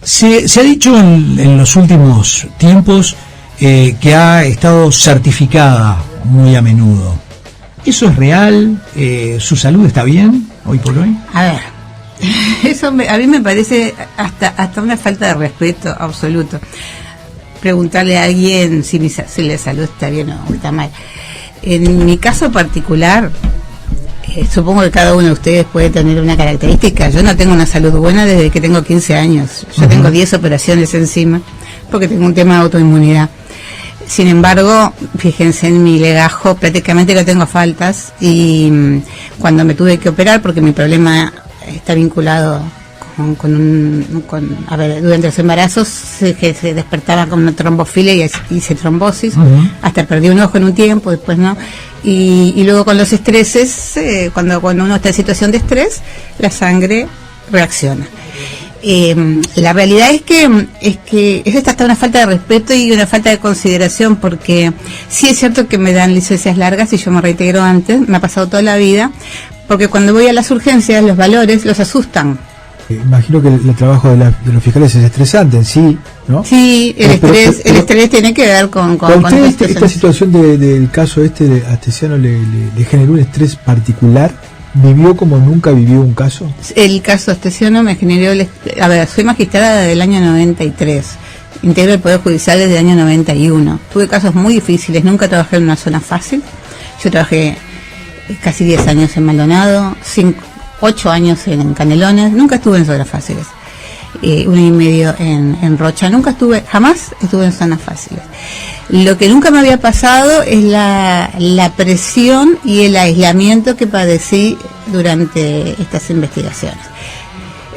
Se ha dicho en los últimos tiempos que ha estado certificada muy a menudo. ¿Eso es real? ¿Su salud está bien hoy por hoy? A ver, eso a mí me parece hasta una falta de respeto absoluto. Preguntarle a alguien si la salud está bien o está mal. En mi caso particular, supongo que cada uno de ustedes puede tener una característica. Yo no tengo una salud buena desde que tengo 15 años. Yo tengo 10 operaciones encima porque tengo un tema de autoinmunidad. Sin embargo, fíjense en mi legajo, prácticamente no tengo faltas, y cuando me tuve que operar, porque mi problema está vinculado durante los embarazos se despertaba con una trombofilia y hice trombosis, hasta perdí un ojo en un tiempo, después no, y luego con los estreses, cuando uno está en situación de estrés, la sangre reacciona. La realidad es que es hasta una falta de respeto y una falta de consideración, porque sí es cierto que me dan licencias largas, y yo me reitero antes, me ha pasado toda la vida, porque cuando voy a las urgencias los valores los asustan. Imagino que el trabajo de los fiscales es estresante en sí, ¿no? Sí, el estrés tiene que ver con esta situación del caso de Astesiano le generó un estrés particular. ¿Vivió como nunca vivió un caso? El caso Astesiano me generó... soy magistrada desde el año 93. Integro el Poder Judicial desde el año 91. Tuve casos muy difíciles, nunca trabajé en una zona fácil. Yo trabajé casi 10 años en Maldonado, 8 años en Canelones, nunca estuve en zonas fáciles. 1 año y medio en Rocha, jamás estuve en zonas fáciles. Lo que nunca me había pasado es la presión y el aislamiento que padecí durante estas investigaciones.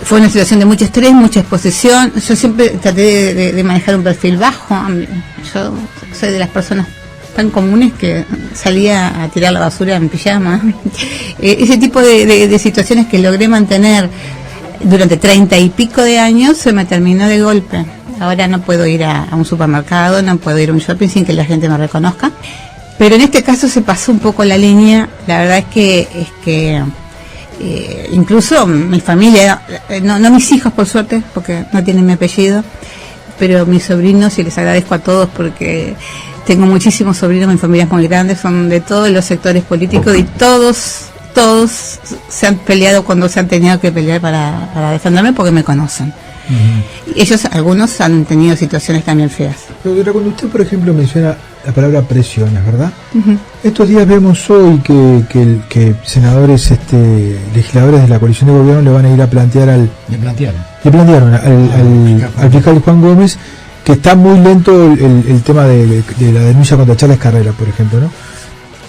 Fue una situación de mucho estrés, mucha exposición. Yo siempre traté de manejar un perfil bajo. Yo soy de las personas tan comunes que salía a tirar la basura en pijama. Ese tipo de situaciones que logré mantener durante 30 y pico de años se me terminó de golpe. Ahora no puedo ir a un supermercado, no puedo ir a un shopping sin que la gente me reconozca. Pero en este caso se pasó un poco la línea. La verdad es que incluso mi familia, no mis hijos por suerte, porque no tienen mi apellido, pero mis sobrinos, y les agradezco a todos porque tengo muchísimos sobrinos, mi familia es muy grande, son de todos los sectores políticos y todos se han peleado cuando se han tenido que pelear para defenderme porque me conocen. Ellos, algunos han tenido situaciones también feas. Pero cuando usted, por ejemplo, menciona la palabra presiones, ¿verdad? Estos días vemos hoy que senadores, legisladores de la coalición de gobierno le van a ir a plantear le plantearon al fiscal Juan Gómez que está muy lento el tema de la denuncia contra Charles Carrera, por ejemplo, ¿no?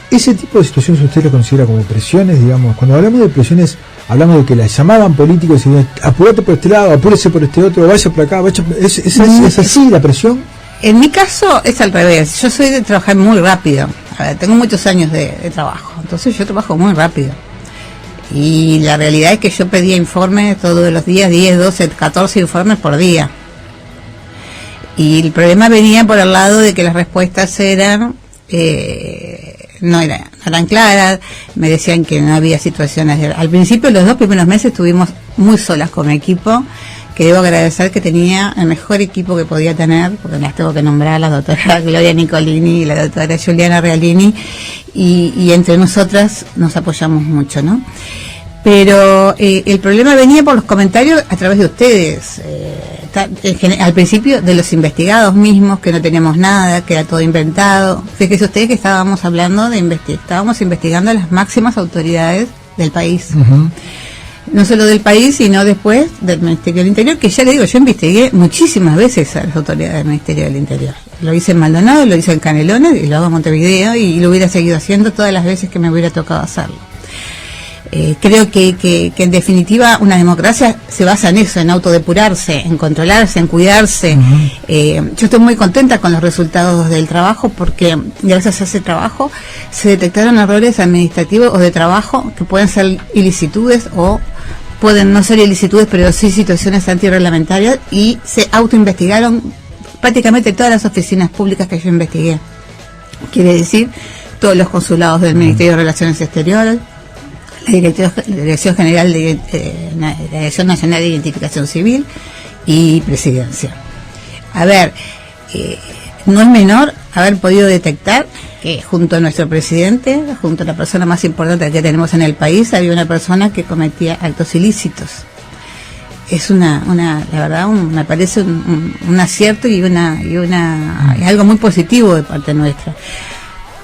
¿Ese tipo de situaciones usted lo considera como presiones, digamos? Cuando hablamos de presiones, hablamos de que las llamaban políticos y decían, apúrate por este lado, apúrese por este otro, vaya por acá, ¿es así la presión? En mi caso es al revés. Yo soy de trabajar muy rápido. A ver, tengo muchos años de trabajo, entonces yo trabajo muy rápido. Y la realidad es que yo pedía informes todos los días, 10, 12, 14 informes por día. Y el problema venía por el lado de que las respuestas no eran claras, me decían que no había situaciones al principio, los 2 primeros meses estuvimos muy solas con mi equipo, que debo agradecer que tenía el mejor equipo que podía tener, porque las tengo que nombrar, la doctora Gloria Nicolini y la doctora Juliana Realini, y entre nosotras nos apoyamos mucho, ¿no? Pero el problema venía por los comentarios a través de ustedes, al principio de los investigados mismos, que no teníamos nada, que era todo inventado. Fíjense ustedes que estábamos hablando estábamos investigando a las máximas autoridades del país. No solo del país, sino después del Ministerio del Interior, que ya le digo, yo investigué muchísimas veces a las autoridades del Ministerio del Interior. Lo hice en Maldonado, lo hice en Canelones, y lo hago en Montevideo, y lo hubiera seguido haciendo todas las veces que me hubiera tocado hacerlo. Creo que en definitiva una democracia se basa en eso, en autodepurarse, en controlarse, en cuidarse. Yo estoy muy contenta con los resultados del trabajo, porque gracias a ese trabajo se detectaron errores administrativos o de trabajo que pueden ser ilicitudes o pueden no ser ilicitudes, pero sí situaciones antirreglamentarias, y se autoinvestigaron prácticamente todas las oficinas públicas que yo investigué. Quiere decir, todos los consulados del Ministerio de Relaciones Exteriores, la Dirección General de la Dirección Nacional de Identificación Civil y presidencia. A ver, no es menor haber podido detectar que junto a nuestro presidente, junto a la persona más importante que tenemos en el país, había una persona que cometía actos ilícitos. Es la verdad, me parece un acierto y algo muy positivo de parte nuestra.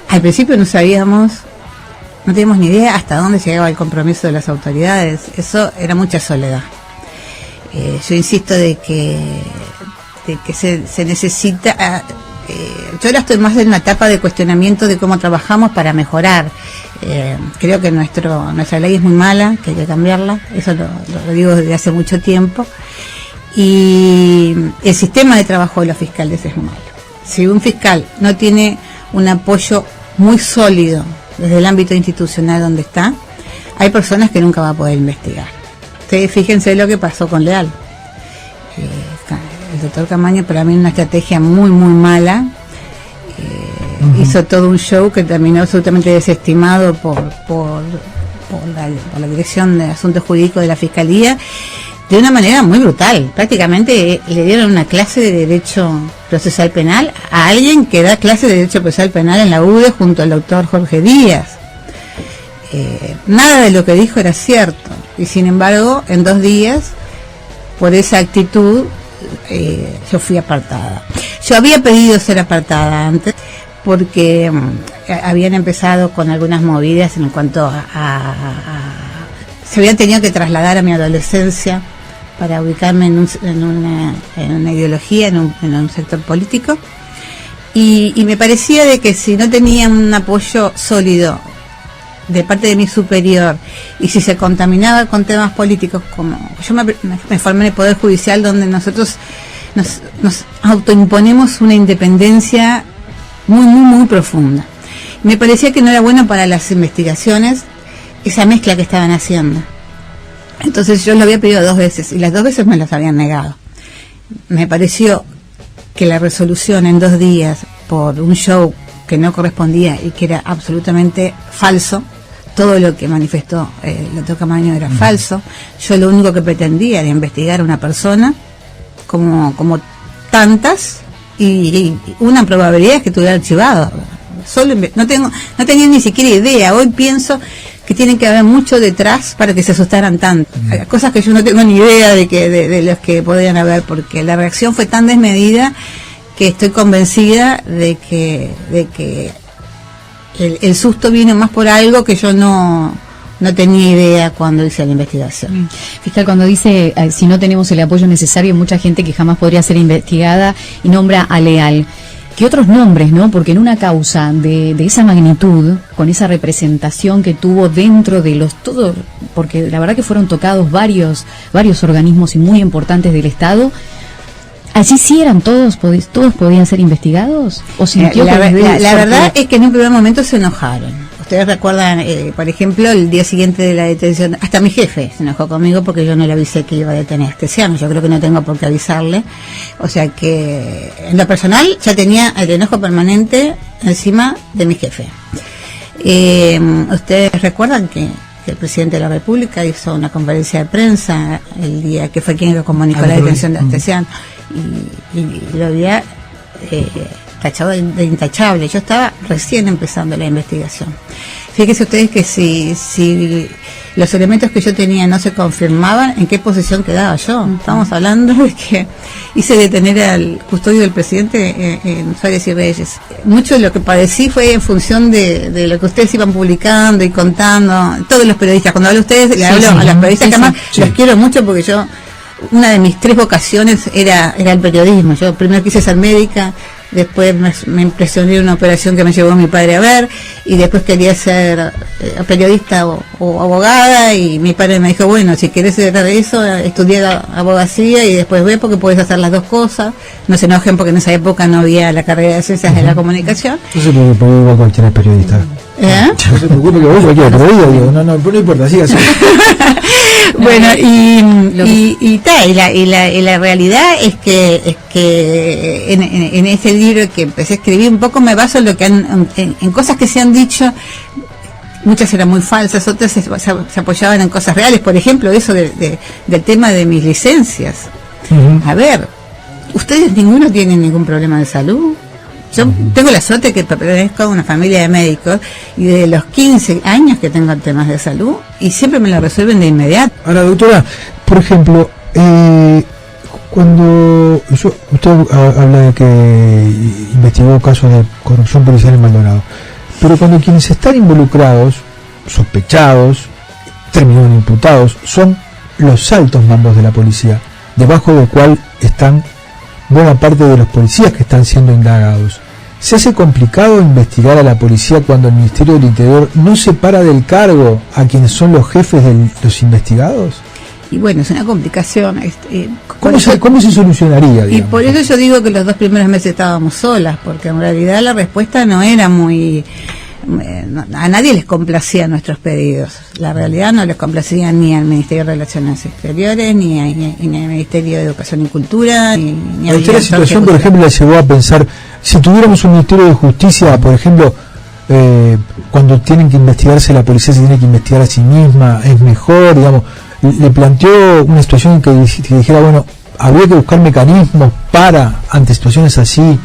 Al principio no teníamos ni idea hasta dónde llegaba el compromiso de las autoridades. Eso era mucha soledad. Yo insisto de que se necesita. Yo ahora estoy más en una etapa de cuestionamiento de cómo trabajamos para mejorar. Creo que nuestra ley es muy mala, que hay que cambiarla. Eso lo digo desde hace mucho tiempo. Y el sistema de trabajo de los fiscales es malo. Si un fiscal no tiene un apoyo muy sólido desde el ámbito institucional donde está, hay personas que nunca va a poder investigar. Ustedes fíjense lo que pasó con Leal. El doctor Camaño, para mí, una estrategia muy, muy mala. Hizo todo un show que terminó absolutamente desestimado por la Dirección de Asuntos Jurídicos de la Fiscalía, de una manera muy brutal. Prácticamente le dieron una clase de Derecho Procesal Penal a alguien que da clase de Derecho Procesal Penal en la UDE junto al doctor Jorge Díaz. Nada de lo que dijo era cierto, y sin embargo, en 2 días, por esa actitud, yo fui apartada. Yo había pedido ser apartada antes porque habían empezado con algunas movidas en cuanto se habían tenido que trasladar a mi adolescencia para ubicarme en una ideología, en un sector político, y me parecía de que si no tenía un apoyo sólido de parte de mi superior, y si se contaminaba con temas políticos, como yo me formé en el Poder Judicial, donde nosotros nos autoimponemos una independencia muy, muy, muy profunda. Me parecía que no era bueno para las investigaciones esa mezcla que estaban haciendo. Entonces yo lo había pedido 2 veces, y las 2 veces me las habían negado. Me pareció que la resolución en 2 días por un show que no correspondía y que era absolutamente falso, todo lo que manifestó el doctor Camaño era falso. Yo lo único que pretendía era investigar a una persona como tantas, y una probabilidad es que estuviera archivado. No tenía ni siquiera idea. Hoy pienso que tiene que haber mucho detrás para que se asustaran tanto. Hay cosas que yo no tengo ni idea de los que podrían haber, porque la reacción fue tan desmedida que estoy convencida de que el susto viene más por algo que yo no tenía idea cuando hice la investigación. Fiscal, cuando dice si no tenemos el apoyo necesario, hay mucha gente que jamás podría ser investigada y nombra a Leal. ¿Qué otros nombres, no? Porque en una causa de esa magnitud, con esa representación que tuvo dentro de todo, porque la verdad que fueron tocados varios organismos y muy importantes del Estado, ¿allí sí eran todos podían ser investigados? ¿O sintió la verdad es que en un primer momento se enojaron. Ustedes recuerdan, por ejemplo, el día siguiente de la detención, hasta mi jefe se enojó conmigo porque yo no le avisé que iba a detener a Astesiano. Yo creo que no tengo por qué avisarle. O sea que, en lo personal, ya tenía el enojo permanente encima de mi jefe. Ustedes recuerdan que el presidente de la República hizo una conferencia de prensa el día que fue quien lo comunicó la detención de Astesiano, y lo había tachado de intachable. Yo estaba recién empezando la investigación. Fíjense ustedes que si los elementos que yo tenía no se confirmaban, ¿en qué posición quedaba yo? Estamos hablando de que hice detener al custodio del presidente en Suárez y Reyes. Mucho de lo que padecí fue en función de lo que ustedes iban publicando y contando, todos los periodistas. Cuando hablo a ustedes, le hablo a los periodistas que además los quiero mucho, porque yo, una de mis 3 vocaciones era el periodismo. Yo primero quise ser médica, después me impresioné en una operación que me llevó mi padre a ver, y después quería ser periodista o abogada, y mi padre me dijo, bueno, si querés ser de eso, estudié abogacía y después ve, porque puedes hacer las 2 cosas. No se enojen porque en esa época no había la carrera de ciencias de la comunicación. No se preocupe, igual cualquier periodista. No se preocupe, que vos cualquier periodista, digo, no importa, siga así. Bueno, y la realidad es que en ese libro que empecé a escribir, un poco me baso en lo que en cosas que se han dicho. Muchas eran muy falsas, otras se apoyaban en cosas reales. Por ejemplo, eso del tema de mis licencias. A ver, ustedes ninguno tienen ningún problema de salud. Yo tengo la suerte que pertenezco a una familia de médicos y de los 15 años que tengo temas de salud y siempre me lo resuelven de inmediato. Ahora, doctora, por ejemplo, cuando usted habla de que investigó casos de corrupción policial en Maldonado, pero cuando quienes están involucrados, sospechados, terminaron imputados, son los altos mandos de la policía, debajo del cual están buena parte de los policías que están siendo indagados. ¿Se hace complicado investigar a la policía cuando el Ministerio del Interior no separa del cargo a quienes son los jefes de los investigados? Y bueno, es una complicación. ¿Cómo se solucionaría? Digamos? Y por eso yo digo que los 2 primeros meses estábamos solas, porque en realidad la respuesta no era muy... a nadie les complacía nuestros pedidos. La realidad no les complacía ni al Ministerio de Relaciones Exteriores, ni al Ministerio de Educación y Cultura, ni a la situación, por ejemplo, la llevó a pensar, si tuviéramos un Ministerio de Justicia, por ejemplo, cuando tienen que investigarse, la policía se tiene que investigar a sí misma, es mejor, digamos, le planteó una situación en que dijera, bueno, habría que buscar mecanismos para, ante situaciones así,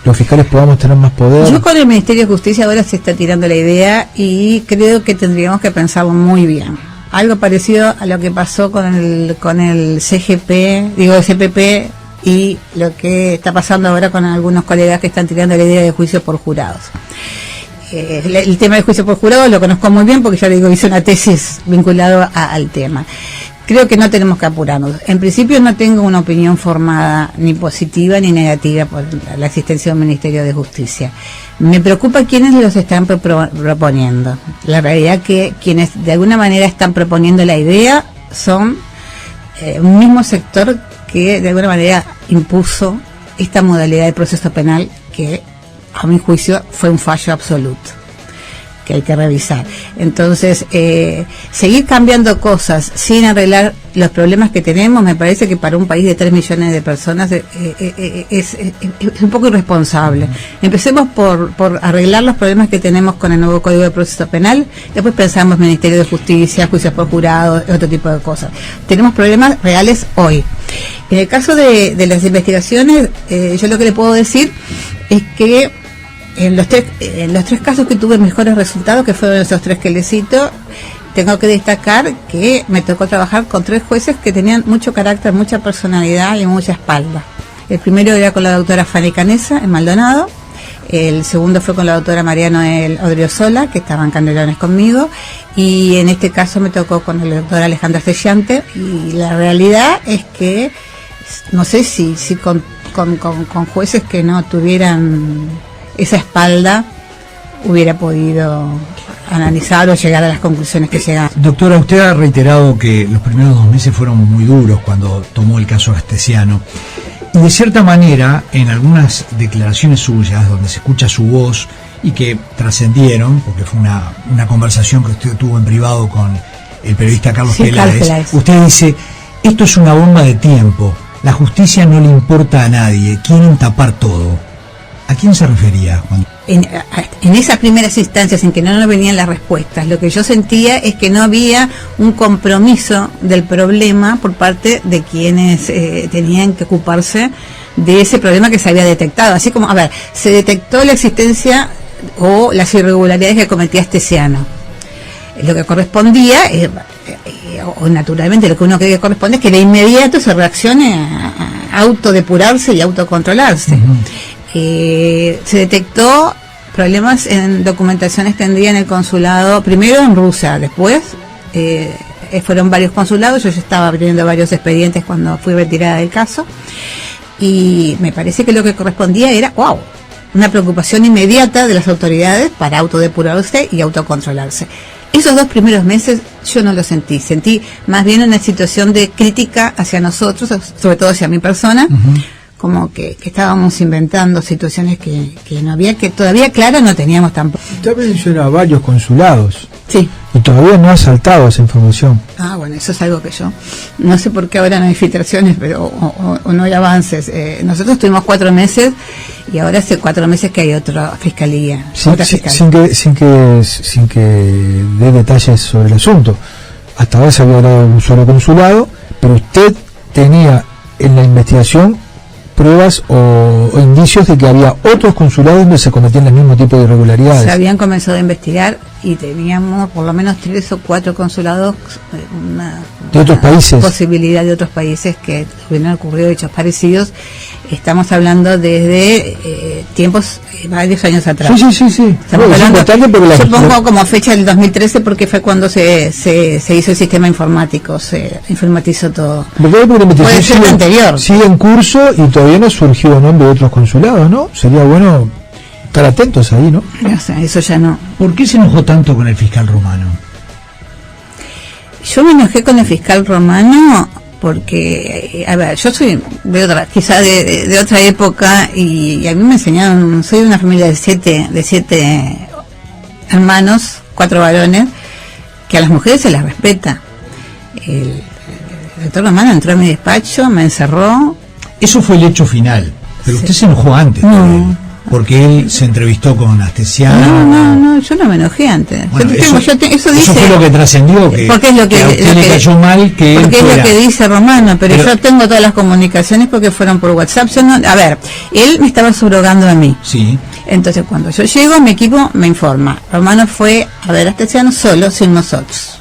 los fiscales podamos tener más poder. Yo con el Ministerio de Justicia ahora se está tirando la idea y creo que tendríamos que pensarlo muy bien. Algo parecido a lo que pasó con el CGP, el CPP, y lo que está pasando ahora con algunos colegas que están tirando la idea de juicio por jurados. El tema de juicio por jurados lo conozco muy bien porque ya le digo, hice una tesis vinculada al tema. Creo que no tenemos que apurarnos. En principio no tengo una opinión formada ni positiva ni negativa por la existencia de un Ministerio de Justicia. Me preocupa quienes los están proponiendo. La realidad es que quienes de alguna manera están proponiendo la idea son un mismo sector que de alguna manera impuso esta modalidad de proceso penal que a mi juicio fue un fallo absoluto que hay que revisar. Entonces, seguir cambiando cosas sin arreglar los problemas que tenemos, me parece que para un país de 3 millones de personas es un poco irresponsable. Empecemos por arreglar los problemas que tenemos con el nuevo Código de Proceso Penal, después pensamos Ministerio de Justicia, juicios por jurados, otro tipo de cosas. Tenemos problemas reales hoy. En el caso de las investigaciones, yo lo que le puedo decir es que en los tres casos que tuve mejores resultados, que fueron esos 3 que les cito, tengo que destacar que me tocó trabajar con 3 jueces que tenían mucho carácter, mucha personalidad y mucha espalda. El primero era con la doctora Fanny Canesa en Maldonado, el segundo fue con la doctora María Noel Odriozola, que estaba en Canelones conmigo, y en este caso me tocó con el doctor Alejandro Sellante, y la realidad es que no sé si con jueces que no tuvieran esa espalda hubiera podido analizar o llegar a las conclusiones que llegan. Doctora, usted ha reiterado que los primeros 2 meses fueron muy duros cuando tomó el caso Astesiano, y de cierta manera en algunas declaraciones suyas donde se escucha su voz y que trascendieron, porque fue una conversación que usted tuvo en privado con el periodista Carlos Peláez, usted dice, esto es una bomba de tiempo, la justicia no le importa a nadie, quieren tapar todo. ¿A quién se refería, Juan? En esas primeras instancias en que no nos venían las respuestas, lo que yo sentía es que no había un compromiso del problema por parte de quienes tenían que ocuparse de ese problema que se había detectado. Así como, se detectó la existencia o las irregularidades que cometía Astesiano. Lo que correspondía, o naturalmente lo que uno cree que corresponde, es que de inmediato se reaccione a autodepurarse y autocontrolarse. Uh-huh. Se detectó problemas en documentación extendida en el consulado, primero en Rusia, después fueron varios consulados, yo ya estaba abriendo varios expedientes cuando fui retirada del caso, y me parece que lo que correspondía era, una preocupación inmediata de las autoridades para autodepurarse y autocontrolarse. Esos 2 primeros meses yo no lo sentí más bien una situación de crítica hacia nosotros, sobre todo hacia mi persona, uh-huh. Como que estábamos inventando situaciones que no había, que todavía claro no teníamos tampoco. Usted menciona varios consulados. Sí. Y todavía no ha saltado esa información. Bueno, eso es algo que yo no sé por qué ahora no hay filtraciones, pero o no hay avances. Nosotros tuvimos 4 meses y ahora hace 4 meses que hay otra fiscalía. Sin que dé detalles sobre el asunto. Hasta ahora se había hablado de un solo consulado, pero usted tenía en la investigación pruebas o indicios de que había otros consulados donde se cometían el mismo tipo de irregularidades. Se habían comenzado a investigar y teníamos por lo menos 3 o 4 consulados, de otros países, posibilidad de otros países que hubieran ocurrido hechos parecidos. Estamos hablando desde tiempos varios años atrás. Sí. Estamos hablando, yo pongo como fecha el 2013 porque fue cuando se hizo el sistema informático, se informatizó todo. Puede ser anterior. Sigue en curso y todavía no surgió nombre de otros consulados, ¿no? Sería bueno estar atentos ahí, ¿no? O sea, eso ya no. ¿Por qué se enojó tanto con el fiscal Romano? Yo me enojé con el fiscal Romano porque, a ver, yo soy de otra, quizá de otra época y a mí me enseñaron, soy de una familia de siete hermanos, 4 varones, que a las mujeres se las respeta. El doctor Romano entró a mi despacho, me encerró. Eso fue el hecho final, pero usted se enojó antes. No. Porque él se entrevistó con Astesiano. No, yo no me enojé antes. Bueno, eso dice, eso fue lo que trascendió, porque es lo que a usted le cayó mal que él porque fuera. Es lo que dice Romano, pero yo tengo todas las comunicaciones porque fueron por WhatsApp. Yo no, a ver, él me estaba subrogando a mí. Sí. Entonces cuando yo llego, mi equipo me informa. Romano fue a ver a Astesiano solo, sin nosotros.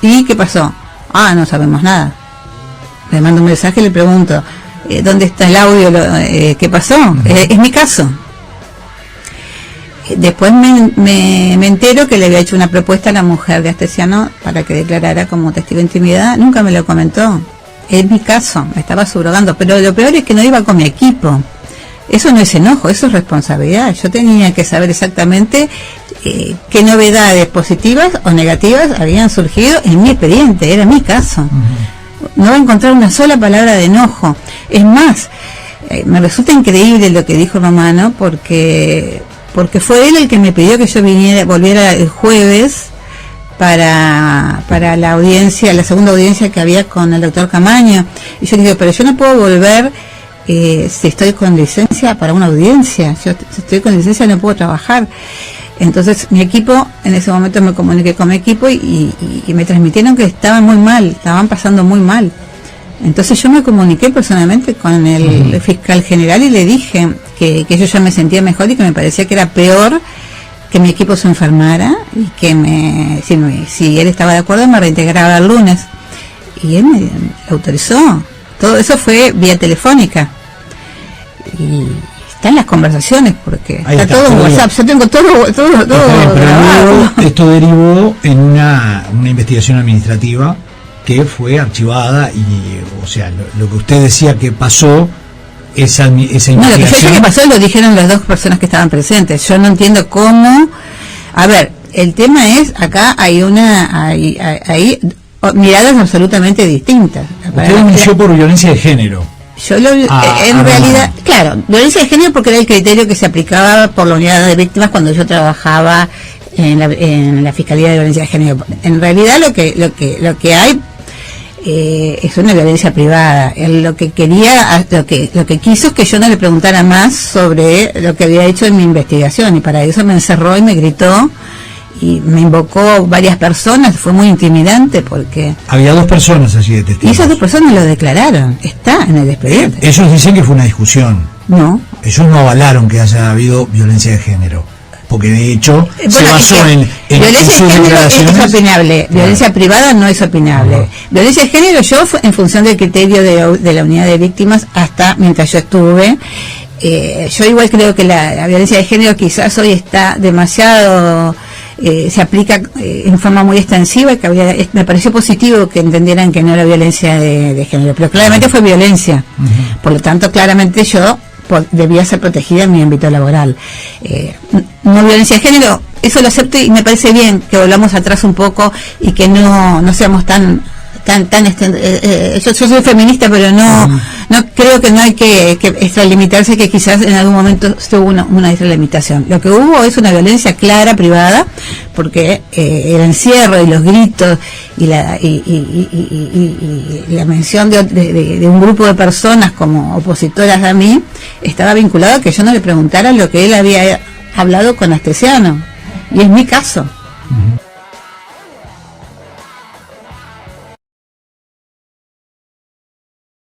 ¿Y qué pasó? No sabemos nada. Le mando un mensaje y le pregunto, ¿dónde está el audio? ¿Qué pasó? Es mi caso. Después me entero que le había hecho una propuesta a la mujer de Astesiano para que declarara como testigo de intimidad. Nunca me lo comentó. Es mi caso, me estaba subrogando. Pero lo peor es que no iba con mi equipo. Eso no es enojo, eso es responsabilidad. Yo tenía que saber exactamente qué novedades positivas o negativas habían surgido en mi expediente. Era mi caso. No va a encontrar una sola palabra de enojo. Es más, me resulta increíble lo que dijo Romano porque fue él el que me pidió que yo volviera el jueves para la audiencia, la segunda audiencia que había con el doctor Camaño. Y yo digo, pero yo no puedo volver si estoy con licencia para una audiencia. Yo si estoy con licencia no puedo trabajar. Entonces mi equipo, en ese momento me comuniqué con mi equipo y me transmitieron que estaban muy mal, estaban pasando muy mal. Entonces yo me comuniqué personalmente con el fiscal general y le dije que yo ya me sentía mejor y que me parecía que era peor que mi equipo se enfermara y que si él estaba de acuerdo me reintegraba el lunes. Y él me autorizó. Todo eso fue vía telefónica. Y están las conversaciones porque está todo en WhatsApp. Yo tengo todo grabado. Esto derivó en una investigación administrativa que fue archivada y, o sea, lo que usted decía que pasó, esa investigación... No, lo que yo sé que pasó lo dijeron las 2 personas que estaban presentes. Yo no entiendo cómo... A ver, el tema es, acá hay miradas absolutamente distintas. Usted denunció por violencia de género. Yo en realidad, claro, violencia de género porque era el criterio que se aplicaba por la unidad de víctimas cuando yo trabajaba en la Fiscalía de Violencia de Género. En realidad lo que hay es una violencia privada. Él lo que quiso es que yo no le preguntara más sobre lo que había hecho en mi investigación y para eso me encerró y me gritó y me invocó varias personas. Fue muy intimidante porque había 2 personas allí de testigos. Y esas 2 personas lo declararon, está en el expediente. Ellos dicen que fue una discusión. No, ellos no avalaron que haya habido violencia de género, porque de hecho se basó en violencia de género es opinable, violencia privada no es opinable. Violencia de género yo en función del criterio de la unidad de víctimas hasta mientras yo estuve. Yo igual creo que la violencia de género quizás hoy está demasiado se aplica en forma muy extensiva y que me pareció positivo que entendieran que no era violencia de género, pero claramente fue violencia. Por lo tanto, claramente yo debía ser protegida en mi ámbito laboral. No violencia de género, eso lo acepto y me parece bien que volvamos atrás un poco y que no seamos tan yo soy feminista, pero no creo que no hay que extralimitarse, que quizás en algún momento hubo una extralimitación. Lo que hubo es una violencia clara, privada, porque el encierro y los gritos y la mención de un grupo de personas como opositoras a mí estaba vinculado a que yo no le preguntara lo que él había hablado con Astesiano, y es mi caso.